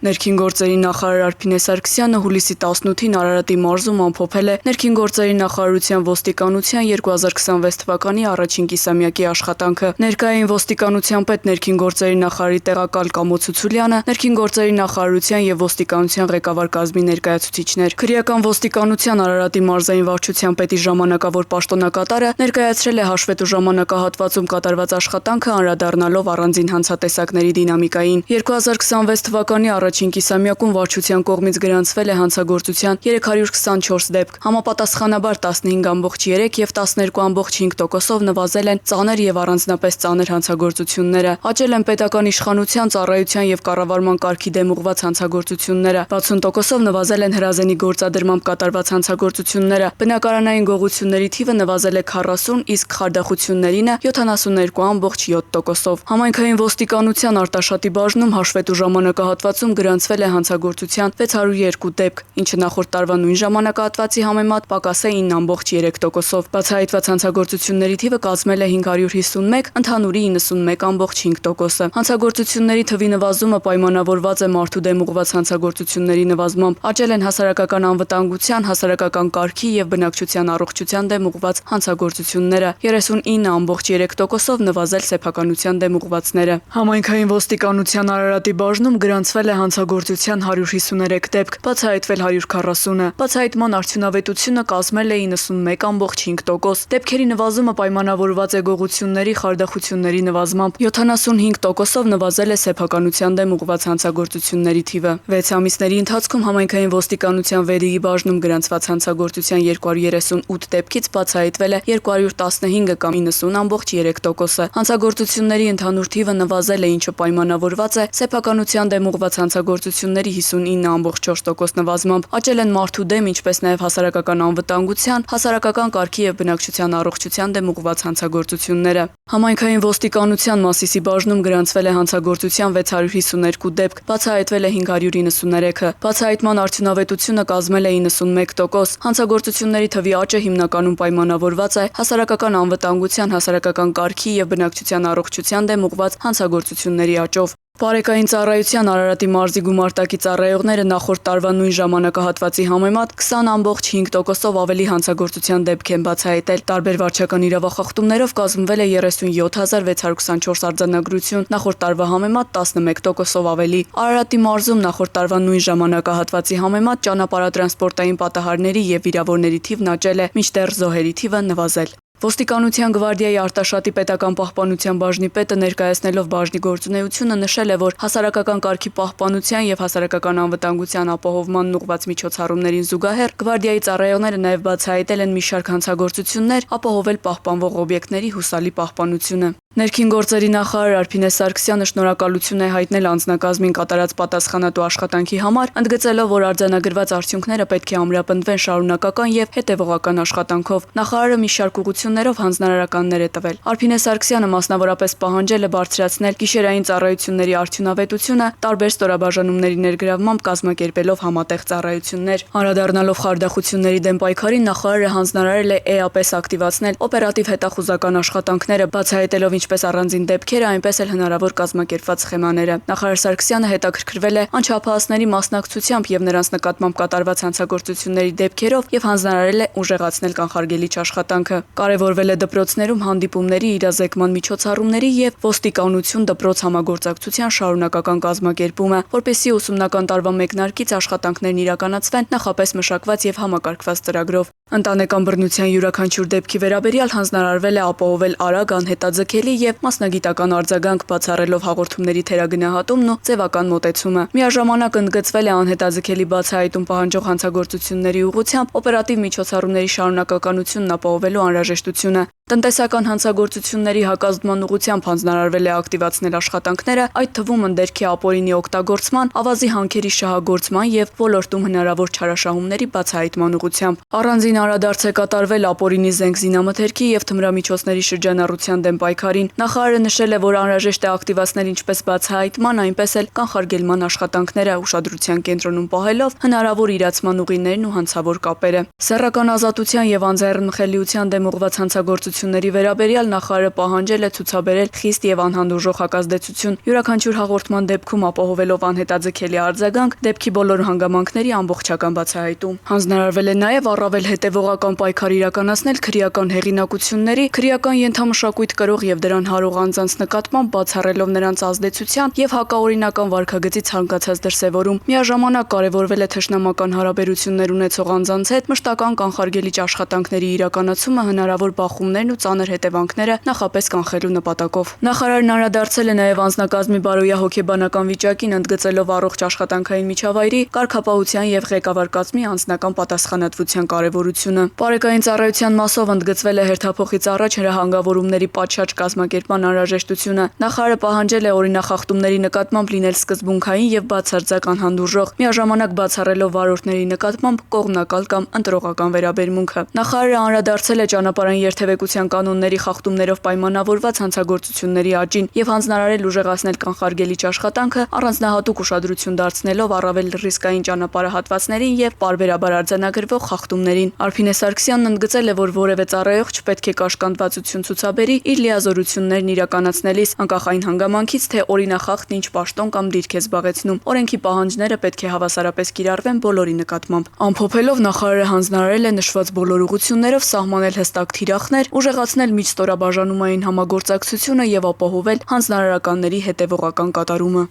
Ներքին գործերի նախարար Արփինե Սարգսյանը հուլիսի 18-ին Արարատի մարզում ամփոփել է Ներքին գործերի նախարարության ոստիկանության 2026 թվականի առաջին կիսամյակի աշխատանքը։ Ներկայային ոստիկանության պետ Ներքին գործերի նախարարի տեղակալ Կամո Ցուցուլյանը, Ներքին գործերի նախարարության եւ ոստիկանության ղեկավար կազմի ներկայացուցիչներ, քրեական ոստիկանության Արարատի մարզային վարչության պետի ժամանակավոր պաշտոնակատարը ներկայացրել է հաշվետու ժամանակահատվածում կատարված աշխատանքը անդրադառնալով առանձին հանցատեսակների դինամիկային։ 2026 թվականի առաջին կիսամյակում վարչության կողմից գրանցվել է հանցագործության 324 դեպք, համապատասխանաբար 15.3 եւ 12.5%-ով նվազել են ծանր եւ առանձնապես ծանր հանցագործությունները, աճել են պետական իշխանության, ծառայության եւ կառավարման կարգի դեմ ուղղված հանցագործությունները, 60%-ով նվազել են հրազենի գործադրմամբ կատարված հանցագործությունները, բնակարանային գողությունների թիվը նվազել է 40, իսկ խարդախություններինը 72.7%-ով։ Համայնքային ոստիկանության Արտաշատի բաժնում հաշվետու ժամանակահատվածում գրանցվել է հանցագործության 602 դեպք, ինչը նախորդ տարվա նույն ժամանակահատվածի համեմատ պակաս է 9.3%-ով։ Բացահայտված հանցագործությունների թիվը կազմել է 551, ընդհանուրի 91.5%-ը։ Հանցագործությունների թվի նվազումը պայմանավորված է մարդու դեմ ուղղված հանցագործությունների նվազմամբ, աճել են հասարակական անվտանգության, հասարակական կարգի եւ բնակչության առողջության դեմ ուղղված հանցագործությունները, 39.3%-ով նվազել սեփականության դեմ ուղղվածները։ Համայնքային ոստիկանության Արարատի բաժնում գրանցվել է հանցագործության 153 դեպք, բացահայտվել 140-ը։ Բացահայտման արդյունավետությունը կազմել է 91.5%։ Դեպքերի նվազումը պայմանավորված է գողությունների, խարդախությունների նվազմամբ, 75%-ով նվազել է սեփականության դեմ ուղղված հանցագործությունների թիվը։ 6 ամիսների ընթացքում համայնքային ոստիկանության Վերիի բաժնում գրանցված հանցագործության 238 դեպքից բացահայտվել է 215 կամ 90.3%-ը։ Հանցագործությունների ընդհանուր թիվը նվազել է, ինչը պայմանավորված է սեփականության դեմ ուղղված հանցագործությունների 59.4% նվազմամբ, աճել են մարդու դեմ, ինչպես նաև հասարակական անվտանգության, հասարակական կարգի եւ բնակչության առողջության դեմ ուղղված հանցագործությունները։ Համայնքային ոստիկանության Մասիսի բաժնում գրանցվել է հանցագործության 652 դեպք, բացահայտվել է 593-ը։ Բացահայտման արդյունավետությունը կազմել է 91%։ Հանցագործությունների թվի աճը հիմնականում պայմանավորված է հասարակական անվտանգության, հասարակական կարգի եւ բնակչության առողջության դեմ ուղղված հանցագործությունների աճով։ Բարեկային ծառայության Արարատի մարզի գումարտակի ծառայողները նախորդ տարվա նույն ժամանակահատվածի համեմատ 20.5%-ով ավելի հանցագործության դեպք են բացահայտել։ Տարբեր վարչական իրավախախտումներով կազմվել է 37624 արձանագրություն, նախորդ տարվա համեմատ 11%-ով ավելի։ Արարատի մարզում նախորդ տարվա նույն ժամանակահատվածի համեմատ ճանապարհատրանսպորտային պատահարների եւ վիրավորների թիվն աճել է, մինչդեռ զոհերի թիվը նվազել։ Ոստիկանության գվարդիայի Արտաշատի պետական պահպանության բաժնի պետը ներկայացնելով բաժնի գործունեությունը նշել է, որ հասարակական կարգի պահպանության եւ հասարակական անվտանգության ապահովմանն ուղղված միջոցառումներին զուգահեռ գվարդիայի ծառայողները նաեւ բացահայտել են մի շարք հանցագործություններ, ապահովել պահպանվող օբյեկտների հուսալի պահպանությունը։ Ներքին գործերի նախարար Արփինե Սարգսյանը շնորհակալություն է հայտնել անձնակազմին կատարած պատասխանատու աշխատանքի համար, ընդգծելով, որ արձանագրված արդյունքները պետք է ամրապնդվեն շարունակական եւ հետեւողական աշխատանքով։ Նախարարը մի շարք ուղղություններով հանձնարարականներ է տվել։ Արփինե Սարգսյանը մասնավորապես պահանջել է բարձրացնել գիշերային ծառայությունների արդյունավետությունը, տարբեր ստորաբաժանումների ներգրավմամբ կազմակերպելով համատեղ ծառայություններ։ Անդրադառնալով խարդախությունների դեմ պայքարին, նախարարը հանձնարարել է էապես ակտիվացնել օպերատիվ հետախուզական աշխատանքները, բացահայտելով ինչպես առանձին դեպքերը, այնպես էլ հնարավոր կազմակերպված սխեմաները։ Նախարար Սարգսյանը հետաքրքրվել է անչափահասների մասնակցությամբ եւ նրանց նկատմամբ կատարված հանցագործությունների դեպքերով եւ հանձնարարել է ուժեղացնել կանխարգելիչ աշխատանքը։ Կարևորվել է դպրոցներում հանդիպումների, իրազեկման միջոցառումների եւ ոստիկանություն դպրոց համագործակցության շարունակական կազմակերպումը, որպեսզի ուսումնական տարվա մեկնարկից աշխատանքներն իրականացվեն նախապես մշակված եւ համակարգված ծրագրով։ Ընտանեկան բռնության յուրաքանչյուր դեպքի վերաբերյալ հանձնարարվել է ապահովել արագ, անհետաձգելի եւ մասնագիտական արձագանք, բացառելով հաղորդումների թերագնահատումն ու ձևական մոտեցումը։ Միաժամանակ ընդգծվել է անհետաձգելի բացահայտում պահանջող հանցագործությունների ուղղությամբ օպերատիվ միջոցառումների շարունակականությունն ապահովելու անհրաժեշտությունը։ Տնտեսական հանցագործությունների հակազդման ուղղությամբ հանձնարարվել է ակտիվացնել աշխատանքները, այդ թվում ընդերքի ապօրինի օգտագործման, ավազի հանքերի շահագործման եւ ոլորտում հնարավոր չարաշահումների բացահայտման ուղղությամբ։ Առանձին անդրադարձ է կատարվել ապօրինի զենք զինամթերքի եւ թմրամիջոցների շրջանառության դեմ պայքարին, փոխարին։ Նախարարը նշել է, որ անհրաժեշտ է ակտիվացնել ինչպես բացահայտման, այնպես էլ կանխարգելման աշխատանքները, ուշադրության կենտրոնում պահելով հնարավոր իրացման ուղիներն ու հանցավոր կապերը։ Սեռական ազատության եւ անձեռնխելիության դեմ ուղղված հանցագործությունների վերաբերյալ նախարարը պահանջել է ցուցաբերել խիստ եւ անհանդուրժող հակազդեցություն, յուրաքանչյուր հաղորդման դեպքում ապահովելով անհետաձգելի արձագանք, դեպքի բոլոր հանգամանքների ամբողջական բացահայտում։ Հանձնարարվել է նաեւ առավել հետեւողական պայքար իրականացնել քրեական հեղինակությունների, քրեական ենթամշակույթ կրող եւ դրան հարող անձանց նկատմամբ բացառելով նրանց ազդեցության եւ հակաօրինական վարքագծի ցանկացած դրսեւորում։ Միաժամանակ կարեւորվել է թշնամական հարաբերություններ ունեցող անձանց հետ մշտական կանխարգելիչ աշխատանքների իրականացումը, հնարավոր բախումներն ու ծանր հետևանքները նախապես կանխելու նպատակով։ Նախարարն անդրադարձել է նաեւ անձնակազմի բարոյահոգեբանական վիճակին, ընդգծելով առողջ աշխատանքային միջավայրի, կարգապահության եւ ղեկավար կազմի անձնական պատասխանատվության կարեւորությունը։ Պարեկային ծառայության մասով ընդգծվել է հերթափոխից առաջ հրահանգավորումների պատշաճ կազմակերպման անհրաժեշտությունը։ Նախարարը պահանջել է օրինախախտումների նկատմամբ լինել սկզբունքային եւ բացարձակ անհանդուրժող, միաժամանակ բացառելով վարորդների նկատմամբ կողմնակալ կամ ընտրողական վերաբերմունքը։ Նախարարը անդրադարձել է ճանապարհային երթևեկության կանոնների խախտումներով պայմանավորված հանցագործությունների աճին եւ հանձնարարել ուժեղացնել կանխարգելիչ աշխատանքը, առանձնահատուկ ուշադրություն դարձնելով առավել ռիսկային ճանապարհահատվածներին եւ պարբերաբար արձանագրվող խախտումներին։ Արփինե Սարգսյանն ընդգծել է, որ որևէ ծառայող չպետք է կաշկանդվածություն ցուցաբերի իր լիազորություններն իրականացնելիս, անկախ այն հանգամանքից, թե օրինախախտն ինչ պաշտոն կամ դիրք է զբաղեցնում։ Օրենքի պահանջները պետք է հավասարապես կիրառվեն բոլորի նկատմամբ։ Ամփոփելով նախարարը հանձնարարել է նշված բոլոր ուղղություններով սահմանել հստակ թիրախներ, ուժեղացնել միջստորաբաժանումային համագործակցությունը եւ ապահովել հանձնարարականների հետեւողական կատարումը։